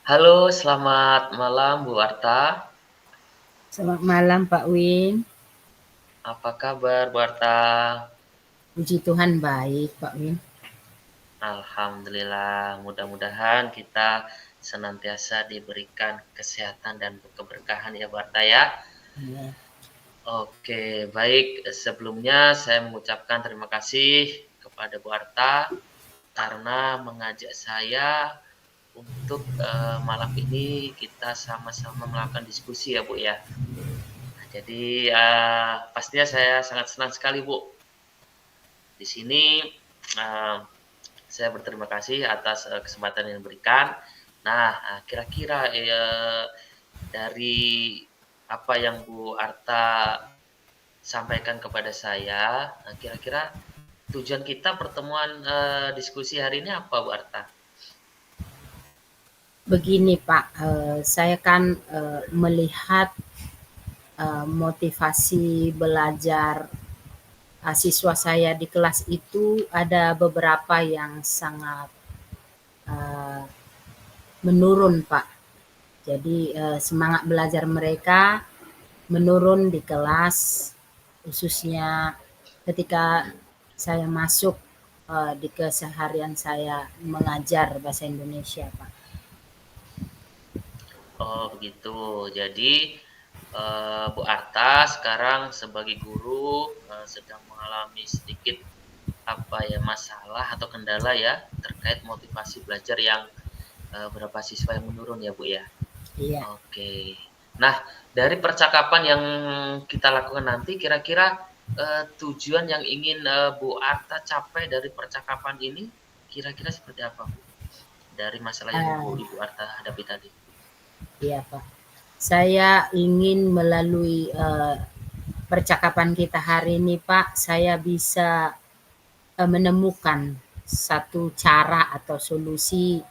Halo, selamat malam Bu Arta. Selamat malam Pak Win. Apa kabar Bu Arta? Puji Tuhan baik Pak Win. Alhamdulillah, mudah-mudahan kita senantiasa diberikan kesehatan dan keberkahan ya Bu Arta ya. Iya. Oke, baik. Sebelumnya saya mengucapkan terima kasih kepada Bu Arta karena mengajak saya untuk malam ini kita sama-sama melakukan diskusi ya Bu ya. Nah, jadi pastinya saya sangat senang sekali Bu. Di sini saya berterima kasih atas kesempatan yang diberikan. Nah, kira-kira dari apa yang Bu Arta sampaikan kepada saya, kira-kira tujuan kita pertemuan diskusi hari ini apa Bu Arta? Begini Pak, saya kan melihat motivasi belajar siswa saya di kelas itu ada beberapa yang sangat eh, menurun Pak. Jadi semangat belajar mereka menurun di kelas, khususnya ketika saya masuk di keseharian saya mengajar bahasa Indonesia, Pak. Oh begitu. Jadi Bu Arta sekarang sebagai guru sedang mengalami sedikit apa ya masalah atau kendala ya terkait motivasi belajar yang berapa siswa yang menurun ya Bu ya. Iya. Oke. Nah, dari percakapan yang kita lakukan nanti kira-kira, tujuan yang ingin, Bu Arta capai dari percakapan ini kira-kira seperti apa, Bu? Dari masalah yang Ibu Arta hadapi tadi? Iya, Pak. Saya ingin melalui percakapan kita hari ini, Pak, saya bisa menemukan satu cara atau solusi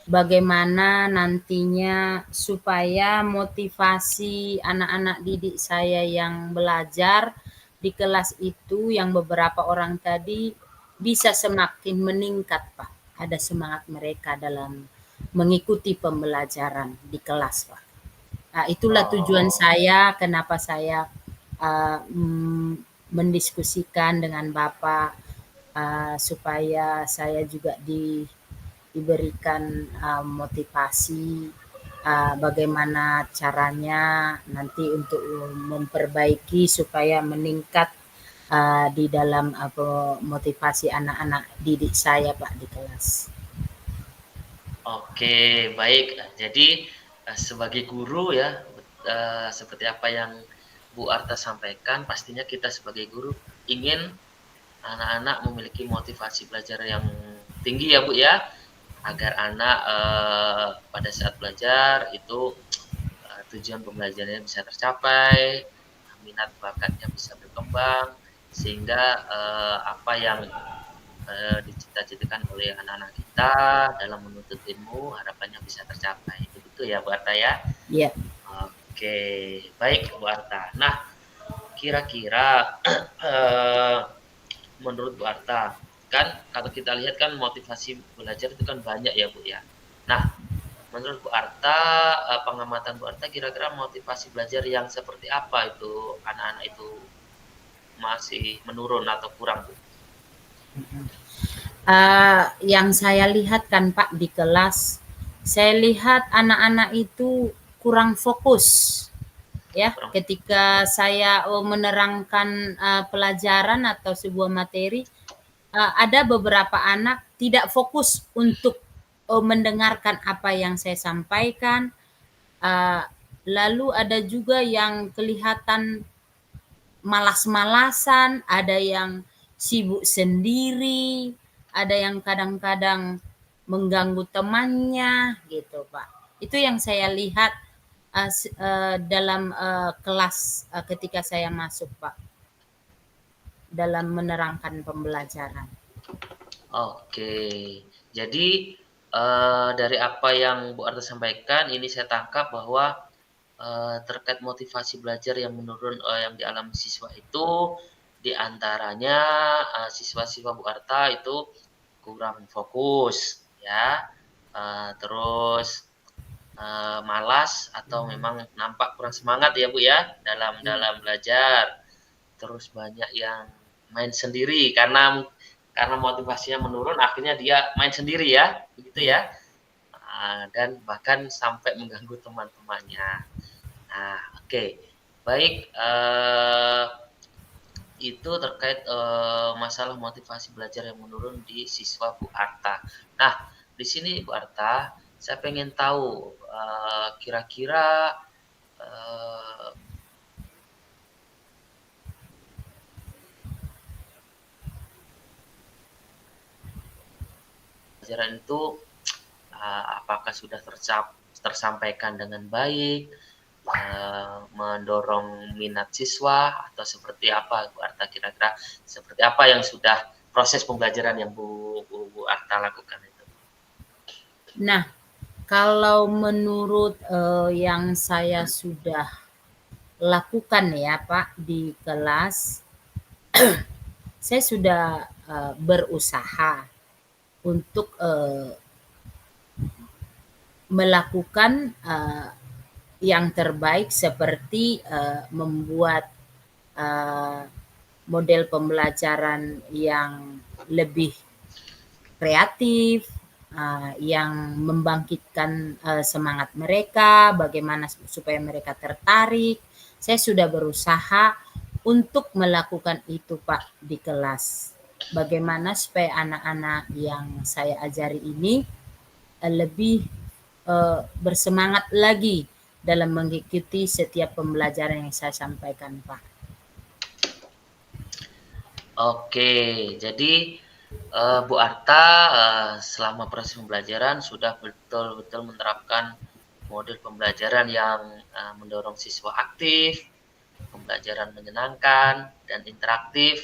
bagaimana nantinya supaya motivasi anak-anak didik saya yang belajar di kelas itu yang beberapa orang tadi bisa semakin meningkat, Pak. Ada semangat mereka dalam mengikuti pembelajaran di kelas, Pak. Nah, itulah tujuan Oh, saya kenapa saya mendiskusikan dengan Bapak supaya saya juga diberikan motivasi bagaimana caranya nanti untuk memperbaiki supaya meningkat di dalam motivasi anak-anak didik saya Pak di kelas. oke, baik. Jadi, sebagai guru ya, seperti apa yang Bu Arta sampaikan, pastinya kita sebagai guru ingin anak-anak memiliki motivasi belajar yang tinggi ya, Bu, ya? Agar anak, pada saat belajar itu, tujuan pembelajarannya bisa tercapai, minat bakatnya bisa berkembang, sehingga, apa yang, dicita-citakan oleh anak-anak kita dalam menuntut ilmu harapannya bisa tercapai. Begitu ya, Bu Arta, ya? Ya, Oke, baik Bu Arta. Nah, kira-kira, eee, menurut Bu Arta, kan kalau kita lihat kan motivasi belajar itu kan banyak ya, Bu, ya. Nah, menurut Bu Arta, pengamatan Bu Arta kira-kira motivasi belajar yang seperti apa itu anak-anak itu masih menurun atau kurang, Bu? yang saya lihat kan Pak di kelas, saya lihat anak-anak itu kurang fokus ya Kurang ketika saya menerangkan pelajaran atau sebuah materi ada beberapa anak tidak fokus untuk mendengarkan apa yang saya sampaikan. Uh, Lalu ada juga yang kelihatan malas-malasan, ada yang sibuk sendiri, ada yang kadang-kadang mengganggu temannya, gitu Pak. Itu yang saya lihat dalam kelas ketika saya masuk Pak, dalam menerangkan pembelajaran. oke. Jadi, dari apa yang Bu Arta sampaikan ini saya tangkap bahwa, terkait motivasi belajar yang menurun, yang dialami siswa itu di antaranya, siswa-siswa Bu Arta itu kurang fokus ya, terus malas atau memang nampak kurang semangat ya Bu ya dalam belajar. Terus banyak yang main sendiri karena motivasinya menurun akhirnya dia main sendiri ya, begitu ya. Dan bahkan sampai mengganggu teman-temannya. Nah, oke. Baik, itu terkait masalah motivasi belajar yang menurun di siswa Bu Arta. Nah, di sini Bu Arta, saya pengen tahu kira-kira pelajaran itu apakah sudah tersampaikan dengan baik, mendorong minat siswa atau seperti apa Bu Arta, kira-kira seperti apa yang sudah proses pembelajaran yang Bu Arta lakukan itu? Nah, kalau menurut yang saya sudah lakukan ya Pak di kelas, saya sudah berusaha untuk melakukan yang terbaik seperti membuat model pembelajaran yang lebih kreatif, yang membangkitkan semangat mereka, bagaimana supaya mereka tertarik. Saya sudah berusaha untuk melakukan itu Pak di kelas. Bagaimana supaya anak-anak yang saya ajari ini lebih bersemangat lagi dalam mengikuti setiap pembelajaran yang saya sampaikan Pak. Oke, jadi Bu Arta selama proses pembelajaran sudah betul-betul menerapkan model pembelajaran yang mendorong siswa aktif, pembelajaran menyenangkan dan interaktif,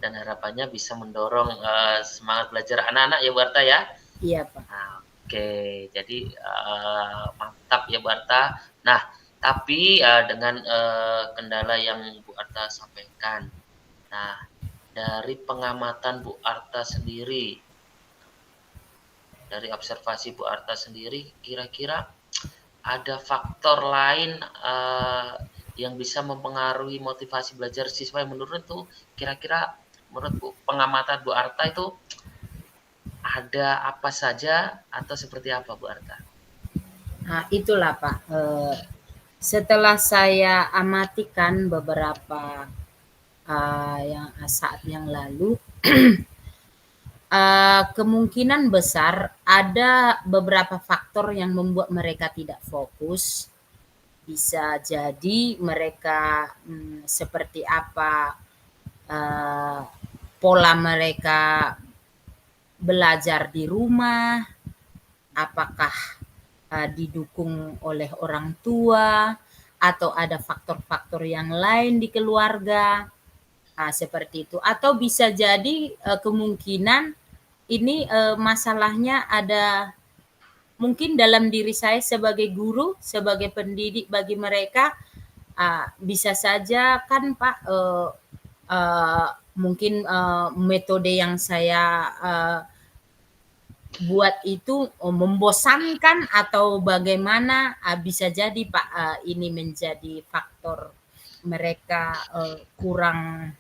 dan harapannya bisa mendorong semangat belajar anak-anak ya Bu Arta ya. Iya Pak. Nah, oke, jadi mantap ya Bu Arta. Nah, tapi dengan kendala yang Bu Arta sampaikan. Nah, dari pengamatan Bu Arta sendiri, dari observasi Bu Arta sendiri, kira-kira ada faktor lain yang bisa mempengaruhi motivasi belajar siswa yang menurun tuh, kira-kira menurut pengamatan Bu Arta itu ada apa saja atau seperti apa Bu Arta? Nah, itulah Pak. Setelah saya amatikan beberapa yang saat yang lalu, kemungkinan besar ada beberapa faktor yang membuat mereka tidak fokus. Bisa jadi mereka seperti apa pola mereka belajar di rumah, apakah didukung oleh orang tua atau ada faktor-faktor yang lain di keluarga, seperti itu. Atau bisa jadi kemungkinan ini masalahnya ada mungkin dalam diri saya sebagai guru, sebagai pendidik bagi mereka, bisa saja kan Pak, mungkin metode yang saya buat itu membosankan atau bagaimana, bisa jadi Pak, ini menjadi faktor mereka kurang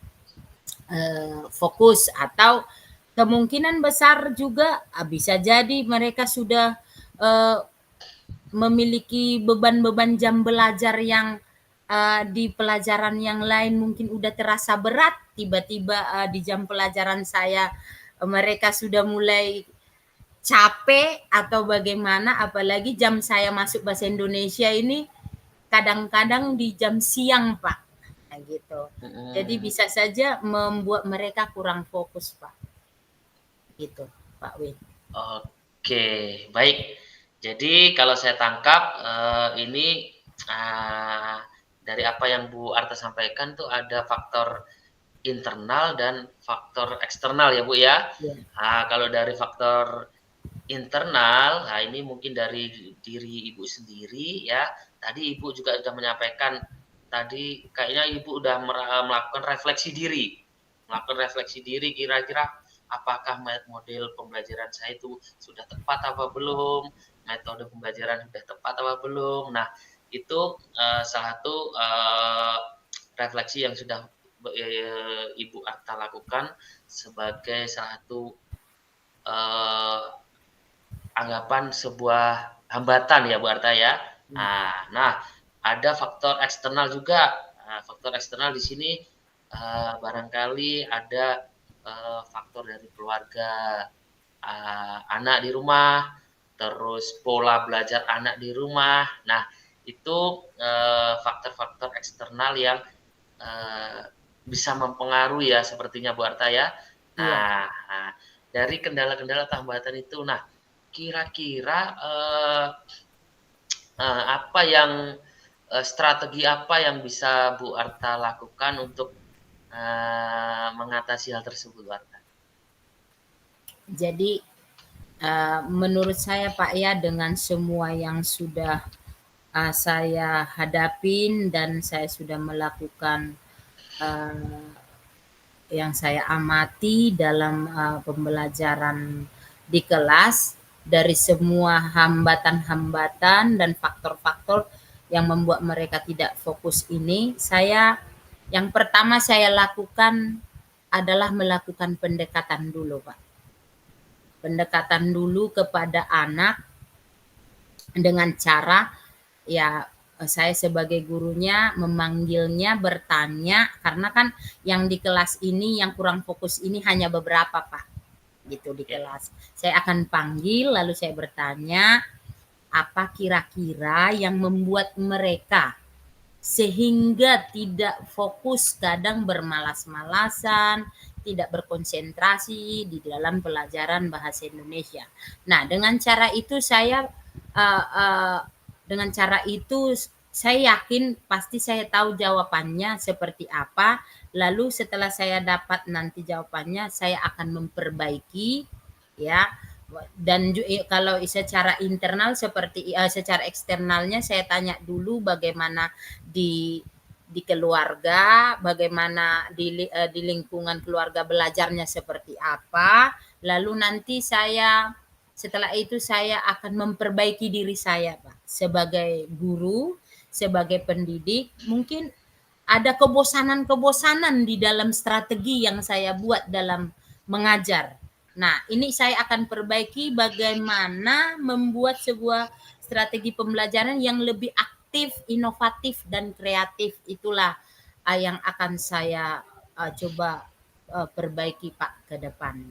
fokus, atau kemungkinan besar juga bisa jadi mereka sudah memiliki beban-beban jam belajar yang di pelajaran yang lain mungkin udah terasa berat, tiba-tiba di jam pelajaran saya mereka sudah mulai capek atau bagaimana, apalagi jam saya masuk bahasa Indonesia ini kadang-kadang di jam siang Pak, nah, gitu. Jadi bisa saja membuat mereka kurang fokus Pak, gitu Pak Win. Oke, baik. Jadi kalau saya tangkap ini dari apa yang Bu Arta sampaikan tuh ada faktor internal dan faktor eksternal ya Bu ya. Ya. Kalau dari faktor internal, nah ini mungkin dari diri Ibu sendiri ya. Tadi Ibu juga sudah menyampaikan, tadi kayaknya Ibu sudah melakukan refleksi diri. Melakukan refleksi diri kira-kira apakah model pembelajaran saya itu sudah tepat apa belum. metode pembelajaran sudah tepat apa belum. Nah, itu salah satu refleksi yang sudah Ibu Arta lakukan sebagai salah satu anggapan sebuah hambatan ya Bu Arta ya. Nah, ada faktor eksternal juga. Faktor eksternal di sini barangkali ada faktor dari keluarga, anak di rumah, terus pola belajar anak di rumah. Nah, itu faktor-faktor eksternal yang bisa mempengaruhi ya sepertinya Bu Arta ya. Iya. Nah, dari kendala-kendala hambatan itu, nah kira-kira apa yang strategi apa yang bisa Bu Arta lakukan untuk mengatasi hal tersebut, Bu Arta? Jadi menurut saya Pak ya, dengan semua yang sudah saya hadapin dan saya sudah melakukan yang saya amati dalam pembelajaran di kelas, dari semua hambatan-hambatan dan faktor-faktor yang membuat mereka tidak fokus ini, yang pertama saya lakukan adalah melakukan pendekatan dulu, Pak. Pendekatan dulu kepada anak dengan cara, ya saya sebagai gurunya memanggilnya, bertanya, karena kan yang di kelas ini yang kurang fokus ini hanya beberapa Pak, gitu di kelas. Saya akan panggil, lalu saya bertanya, apa kira-kira yang membuat mereka sehingga tidak fokus, kadang bermalas-malasan, tidak berkonsentrasi di dalam pelajaran bahasa Indonesia. Nah, dengan cara itu saya yakin pasti saya tahu jawabannya seperti apa. Lalu setelah saya dapat nanti jawabannya, saya akan memperbaiki, ya. Dan kalau secara internal secara eksternalnya saya tanya dulu bagaimana di keluarga, bagaimana di lingkungan keluarga belajarnya seperti apa. Lalu nanti setelah itu saya akan memperbaiki diri saya, Pak, sebagai guru, sebagai pendidik. Mungkin ada kebosanan-kebosanan di dalam strategi yang saya buat dalam mengajar. Nah, ini saya akan perbaiki bagaimana membuat sebuah strategi pembelajaran yang lebih aktif, inovatif, dan kreatif. Itulah yang akan saya coba perbaiki Pak ke depan.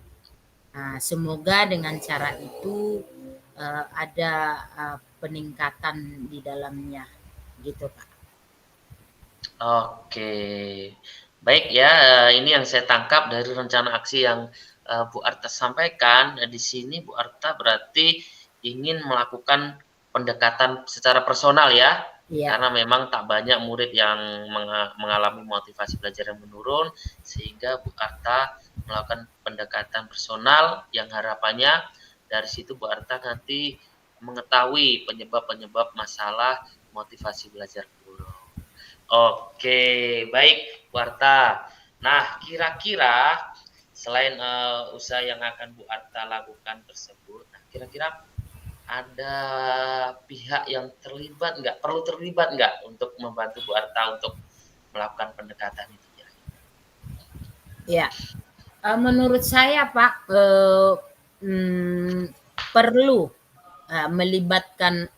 Nah, semoga dengan cara itu ada peningkatan di dalamnya, gitu Pak. Oke, baik ya. Ini yang saya tangkap dari rencana aksi yang Bu Arta sampaikan. Di sini Bu Arta berarti ingin melakukan pendekatan secara personal ya, Iya. karena memang tak banyak murid yang mengalami motivasi belajar yang menurun, sehingga Bu Arta melakukan pendekatan personal yang harapannya dari situ Bu Arta nanti mengetahui penyebab-penyebab masalah motivasi belajar guru. Oke, baik Bu Arta. Nah, kira-kira selain usaha yang akan Bu Arta lakukan tersebut, nah kira-kira ada pihak yang terlibat nggak, perlu terlibat nggak untuk membantu Bu Arta untuk melakukan pendekatan itu? Ya, menurut saya Pak, perlu melibatkan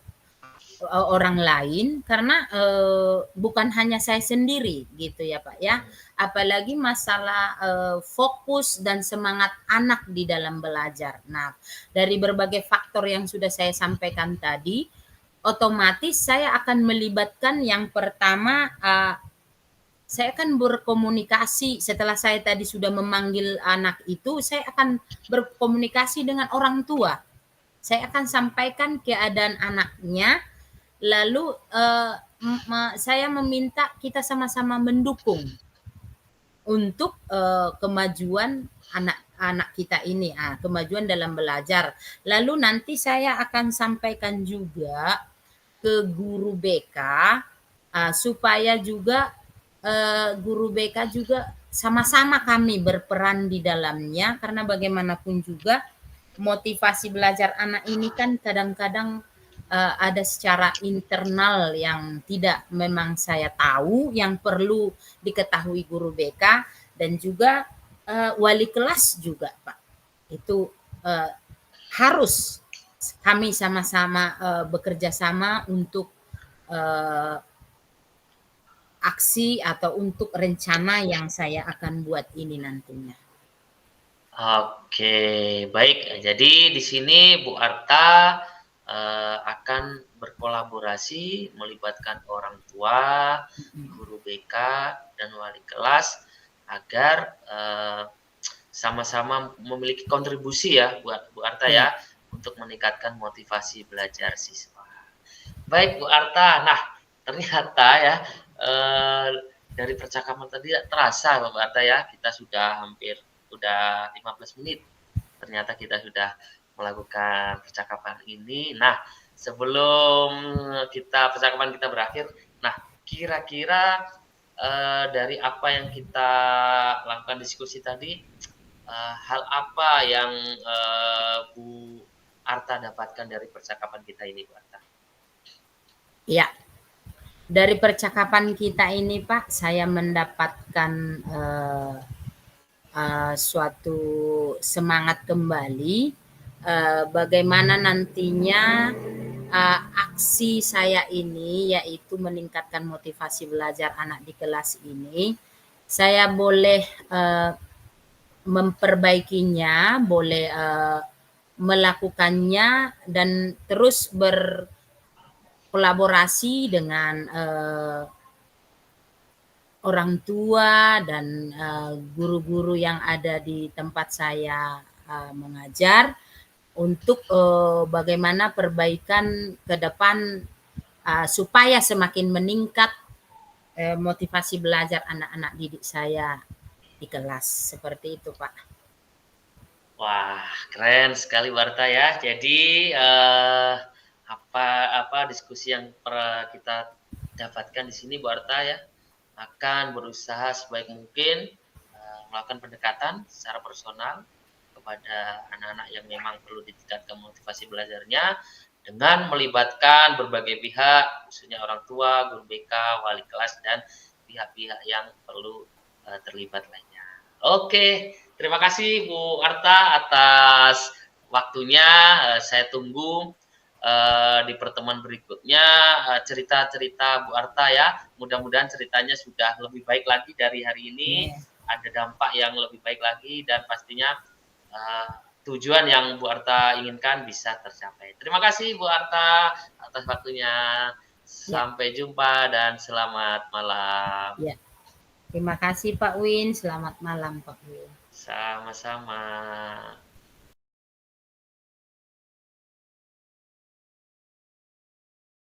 orang lain, karena bukan hanya saya sendiri gitu ya Pak ya. Apalagi masalah fokus dan semangat anak di dalam belajar. Nah, dari berbagai faktor yang sudah saya sampaikan tadi, otomatis saya akan melibatkan yang pertama, saya akan berkomunikasi. Setelah saya tadi sudah memanggil anak itu, saya akan berkomunikasi dengan orang tua. Saya akan sampaikan keadaan anaknya. Lalu saya meminta kita sama-sama mendukung untuk kemajuan anak-anak kita ini, kemajuan dalam belajar. Lalu nanti saya akan sampaikan juga ke guru BK supaya juga guru BK juga sama-sama kami berperan di dalamnya, karena bagaimanapun juga motivasi belajar anak ini kan kadang-kadang ada secara internal yang tidak memang saya tahu, yang perlu diketahui guru BK dan juga wali kelas juga, Pak. Itu harus kami sama-sama bekerja sama untuk aksi atau untuk rencana yang saya akan buat ini nantinya. Oke, baik. Jadi di sini Bu Arta akan berkolaborasi melibatkan orang tua, guru BK, dan wali kelas agar sama-sama memiliki kontribusi ya Bu Arta Ya. ya untuk meningkatkan motivasi belajar siswa. Baik Bu Arta, nah ternyata ya dari percakapan tadi terasa Bu Arta ya, kita sudah hampir 15 menit. Ternyata kita sudah melakukan percakapan ini. Nah, sebelum percakapan kita berakhir, nah kira-kira dari apa yang kita lakukan diskusi tadi, hal apa yang Bu Arta dapatkan dari percakapan kita ini, Bu Arta? Ya, dari percakapan kita ini Pak, saya mendapatkan suatu semangat kembali bagaimana nantinya aksi saya ini, yaitu meningkatkan motivasi belajar anak di kelas ini, saya boleh memperbaikinya, boleh melakukannya dan terus berkolaborasi dengan orang tua dan guru-guru yang ada di tempat saya mengajar untuk bagaimana perbaikan ke depan supaya semakin meningkat motivasi belajar anak-anak didik saya di kelas. Seperti itu, Pak. Wah, keren sekali Warta ya. Jadi apa diskusi yang kita dapatkan di sini Warta ya, akan berusaha sebaik mungkin melakukan pendekatan secara personal kepada anak-anak yang memang perlu ditingkatkan motivasi belajarnya dengan melibatkan berbagai pihak, khususnya orang tua, guru BK, wali kelas, dan pihak-pihak yang perlu terlibat lainnya. Oke, terima kasih Bu Arta atas waktunya. Saya tunggu di pertemuan berikutnya cerita-cerita Bu Arta ya. Mudah-mudahan ceritanya sudah lebih baik lagi dari hari ini. Ada dampak yang lebih baik lagi dan pastinya tujuan yang Bu Arta inginkan bisa tercapai. Terima kasih Bu Arta atas waktunya. Sampai jumpa dan selamat malam. Ya. Terima kasih Pak Win. Selamat malam Pak Win. Sama-sama.